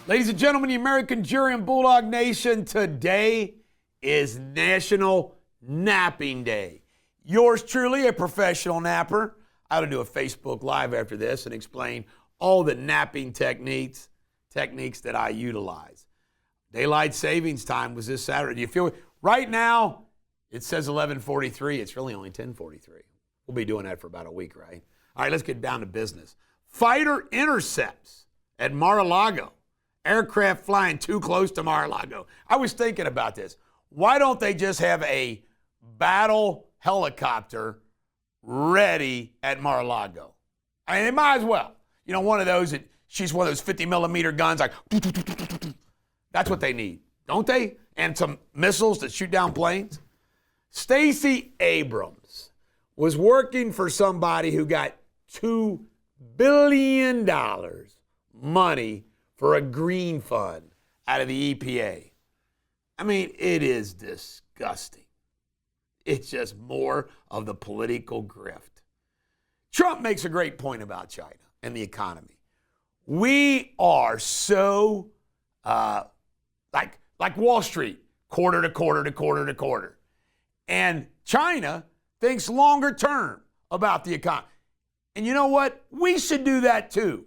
Ladies and gentlemen, the American jury and Bulldog Nation, today is National Napping Day. Yours truly, a professional napper. I ought to do a Facebook Live after this and explain all the napping techniques that I utilize. Daylight savings time was this Saturday. Do you feel it? Right now, it says 11:43. It's really only 10:43. We'll be doing that for about a week, right? All right, let's get down to business. Fighter intercepts at Mar-a-Lago. Aircraft flying too close to Mar-a-Lago. I was thinking about this. Why don't they just have a battle helicopter ready at Mar-a-Lago? I mean, they might as well. You know, one of those that shoots one of those 50 millimeter guns, like, that's what they need, don't they? And some missiles that shoot down planes. Stacey Abrams was working for somebody who got $2 billion money for a green fund out of the EPA. I mean, it is disgusting. It's just more of the political grift. Trump makes a great point about China and the economy. We are so like Wall Street, quarter to quarter to quarter to quarter. And China thinks longer term about the economy. And you know what? We should do that too.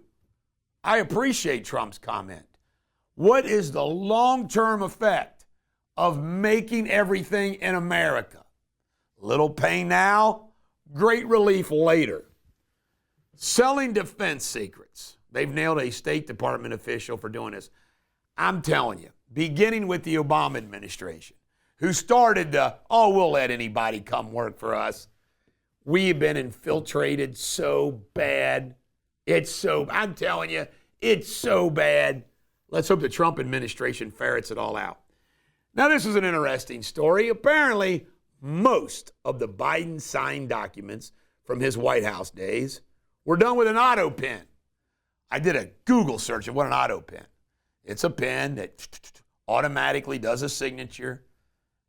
I appreciate Trump's comment. What is the long-term effect of making everything in America? Little pain now, great relief later. Selling defense secrets. They've nailed a State Department official for doing this. I'm telling you, beginning with the Obama administration, who started the, we'll let anybody come work for us. We have been infiltrated so bad. I'm telling you, it's so bad. Let's hope the Trump administration ferrets it all out. Now, this is an interesting story. Apparently, most of the Biden signed documents from his White House days were done with an Autopen. I did a Google search of what an Autopen. It's a pen that automatically does a signature.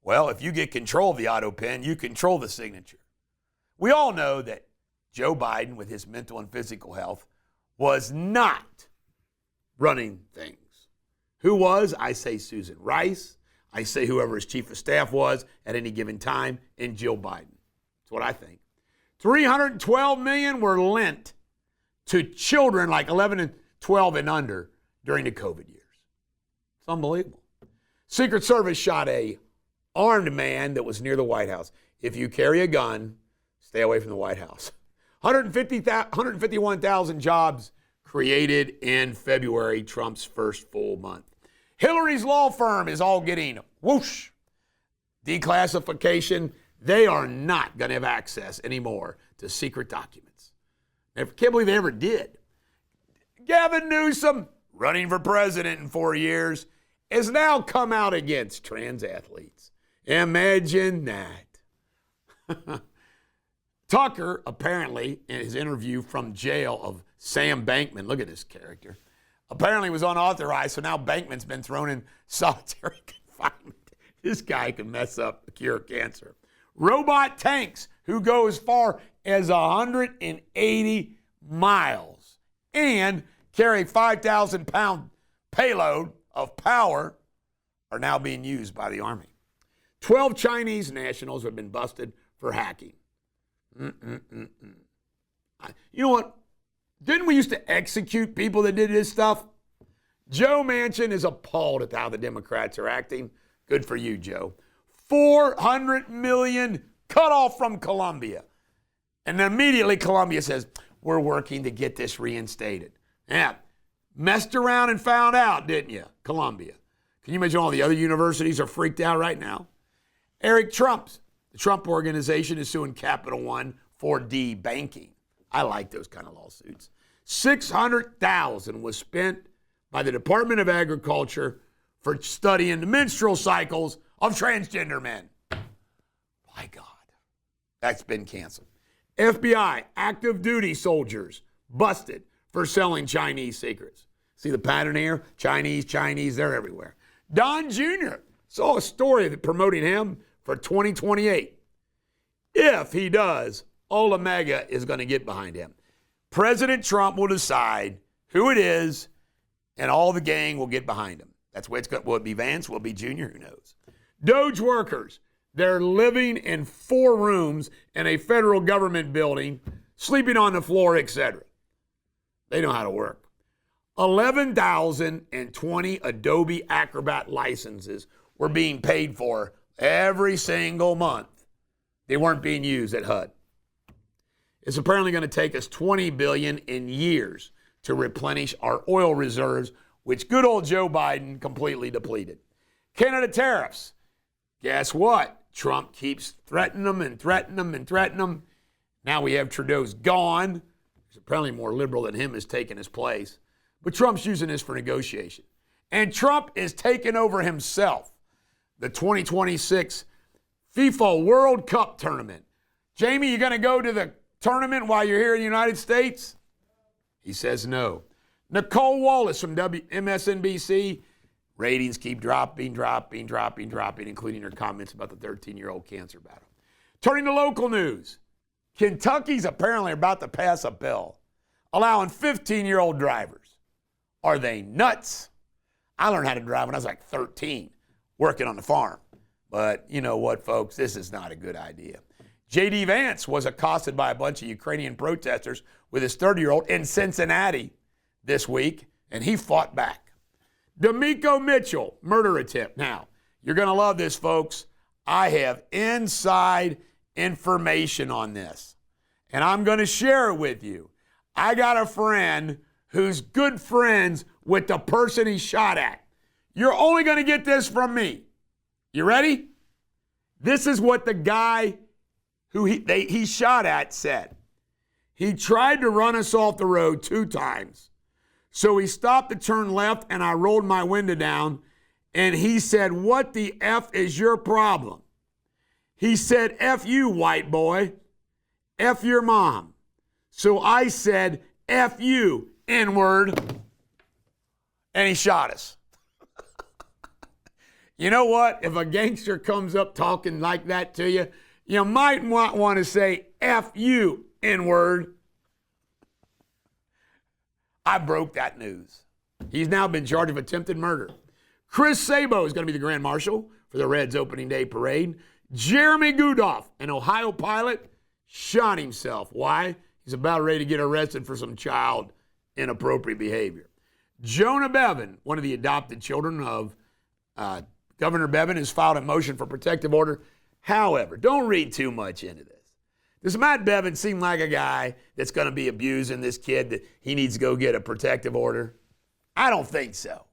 Well, if you get control of the Autopen, you control the signature. We all know that Joe Biden, with his mental and physical health, was not running things. Who was? I say Susan Rice. I say whoever his chief of staff was at any given time, and Jill Biden. That's what I think. $312 million were lent to children like 11 and 12 and under during the COVID years. It's unbelievable. Secret Service shot a armed man that was near the White House. If you carry a gun, stay away from the White House. 151,000 jobs created in February, Trump's first full month. Hillary's law firm is all getting whoosh. Declassification. They are not going to have access anymore to secret documents. I can't believe they ever did. Gavin Newsom, running for president in 4 years, has now come out against trans athletes. Imagine that. Tucker, apparently, in his interview from jail of Sam Bankman, look at this character, apparently was unauthorized, so now Bankman's been thrown in solitary confinement. This guy can mess up the cure of cancer. Robot tanks who go as far as 180 miles and carry 5,000-pound payload of power are now being used by the Army. 12 Chinese nationals have been busted for hacking. You know what? Didn't we used to execute people that did this stuff? Joe Manchin is appalled at how the Democrats are acting. Good for you, Joe. $400 million cut off from Colombia. And then immediately Colombia says, we're working to get this reinstated. Yeah, messed around and found out, didn't you, Colombia? Can you imagine all the other universities are freaked out right now? Eric Trump's, the Trump organization is suing Capital One for debanking. I like those kind of lawsuits. $600,000 was spent by the Department of Agriculture for studying the menstrual cycles of transgender men. My God, that's been canceled. FBI active duty soldiers busted for selling Chinese secrets. See the pattern here? Chinese, they're everywhere. Don Jr. saw a story that promoting him for 2028. If he does, all Omega is going to get behind him. President Trump will decide who it is and all the gang will get behind him. That's where it's going. Will it be Vance? Will it be Junior? Who knows? Doge workers, they're living in 4 rooms in a federal government building, sleeping on the floor, etc. They know how to work. 11,020 Adobe Acrobat licenses were being paid for every single month. They weren't being used at HUD. It's apparently going to take us $20 billion in years to replenish our oil reserves, which good old Joe Biden completely depleted. Canada tariffs. Guess what? Trump keeps threatening them and threatening them and threatening them. Now we have Trudeau's gone. He's apparently more liberal than him, has taken his place. But Trump's using this for negotiation. And Trump is taking over himself the 2026 FIFA World Cup tournament. Jamie, you going to go to the tournament while you're here in the United States? He says no. Nicole Wallace from MSNBC. Ratings keep dropping, including her comments about the 13-year-old cancer battle. Turning to local news. Kentucky's apparently about to pass a bill allowing 15-year-old drivers. Are they nuts? I learned how to drive when I was like 13, working on the farm. But you know what, folks? This is not a good idea. J.D. Vance was accosted by a bunch of Ukrainian protesters with his 30-year-old in Cincinnati this week, and he fought back. D'Amico Mitchell, murder attempt. Now, you're going to love this, folks. I have inside information on this, and I'm going to share it with you. I got a friend who's good friends with the person he shot at. You're only going to get this from me. You ready? This is what the guy who he shot at said. He tried to run us off the road 2 times. So he stopped to turn left, and I rolled my window down, and he said, "What the F is your problem?" He said, "F you, white boy. F your mom." So I said, "F you, N-word," and he shot us. You know what? If a gangster comes up talking like that to you, you might want to say, "F you, N-word." I broke that news. He's now been charged of attempted murder. Chris Sabo is going to be the Grand Marshal for the Reds opening day parade. Jeremy Gudoff, an Ohio pilot, shot himself. Why? He's about ready to get arrested for some child inappropriate behavior. Jonah Bevin, one of the adopted children of Governor Bevin, has filed a motion for protective order. However, don't read too much into this. Does Matt Bevin seem like a guy that's going to be abusing this kid that he needs to go get a protective order? I don't think so,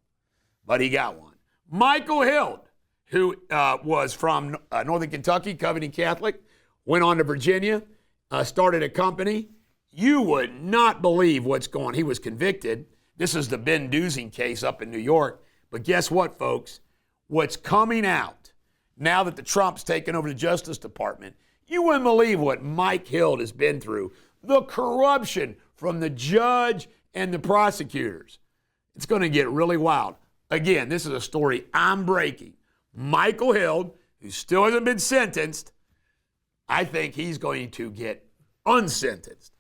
but he got one. Michael Hild, who was from Northern Kentucky, Covington Catholic, went on to Virginia, started a company. You would not believe what's going on. He was convicted. This is the Ben Duzing case up in New York. But guess what, folks? What's coming out now that the Trump's taken over the Justice Department, you wouldn't believe what Mike Hild has been through. The corruption from the judge and the prosecutors. It's going to get really wild. Again, this is a story I'm breaking. Michael Hild, who still hasn't been sentenced, I think he's going to get unsentenced.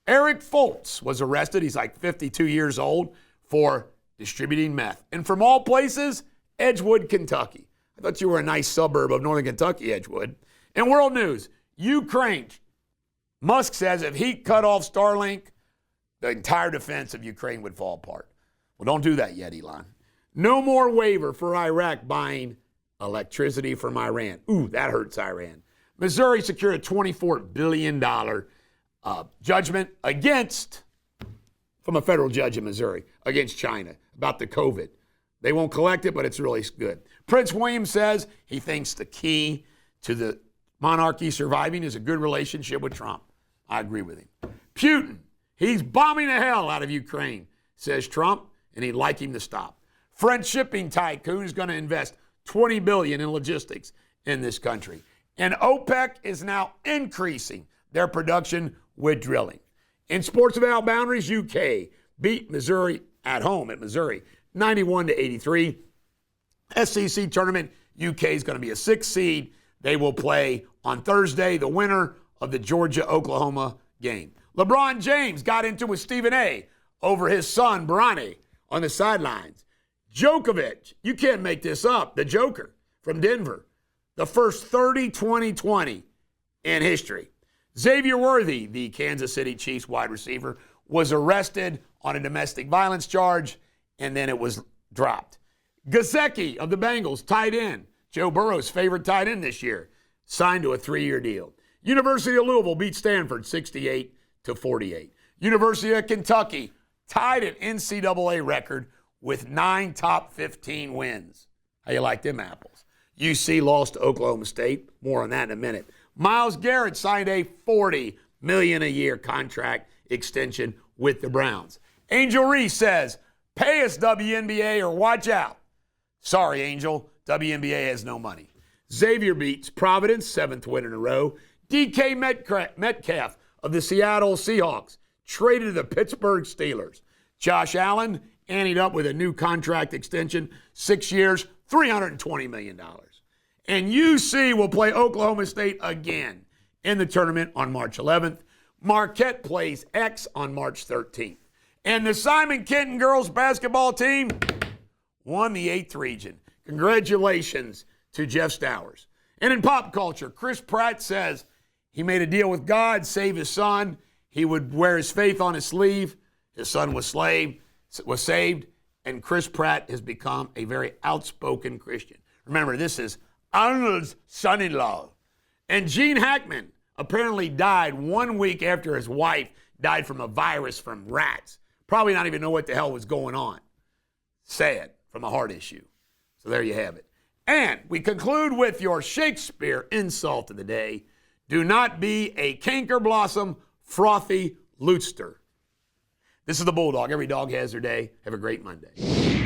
Eric Foltz was arrested. He's like 52 years old for distributing meth. And from all places, Edgewood, Kentucky. I thought you were a nice suburb of Northern Kentucky, Edgewood. In world news, Ukraine. Musk says if he cut off Starlink, the entire defense of Ukraine would fall apart. Well, don't do that yet, Elon. No more waiver for Iraq buying electricity from Iran. Ooh, that hurts Iran. Missouri secured a $24 billion judgment from a federal judge in Missouri against China about the COVID. They won't collect it, but it's really good. Prince William says he thinks the key to the monarchy surviving is a good relationship with Trump. I agree with him. Putin, he's bombing the hell out of Ukraine, says Trump, and he'd like him to stop. French shipping tycoon is going to invest $20 billion in logistics in this country. And OPEC is now increasing their production with drilling. In Sports Without Boundaries, UK beat Missouri at home at Missouri, 91-83. SEC tournament, UK is going to be a 6th seed. They will play on Thursday, the winner of the Georgia-Oklahoma game. LeBron James got into with Stephen A. over his son, Bronny, on the sidelines. Djokovic, you can't make this up, the Joker from Denver, the first 30-20-20 in history. Xavier Worthy, the Kansas City Chiefs wide receiver, was arrested on a domestic violence charge, and then it was dropped. Gesicki of the Bengals, tight end, Joe Burrow's favorite tight end this year, signed to a 3-year deal. University of Louisville beat Stanford 68-48. University of Kentucky tied an NCAA record with 9 top 15 wins. How you like them apples? UC lost to Oklahoma State. More on that in a minute. Myles Garrett signed a $40 million a year contract extension with the Browns. Angel Reese says, pay us WNBA or watch out. Sorry, Angel. WNBA has no money. Xavier beats Providence, 7th win in a row. DK Metcalf of the Seattle Seahawks traded to the Pittsburgh Steelers. Josh Allen anteed up with a new contract extension, 6 years, $320 million. And UC will play Oklahoma State again in the tournament on March 11th. Marquette plays X on March 13th. And the Simon Kenton girls basketball team won the 8th region. Congratulations to Jeff Stowers. And in pop culture, Chris Pratt says he made a deal with God, save his son. He would wear his faith on his sleeve. His son was saved, and Chris Pratt has become a very outspoken Christian. Remember, this is Arnold's son-in-law. And Gene Hackman apparently died 1 week after his wife died from a virus from rats. Probably not even know what the hell was going on. Sad, from a heart issue. So there you have it. And we conclude with your Shakespeare insult of the day. Do not be a canker blossom, frothy lutester. This is the Bulldog. Every dog has their day. Have a great Monday.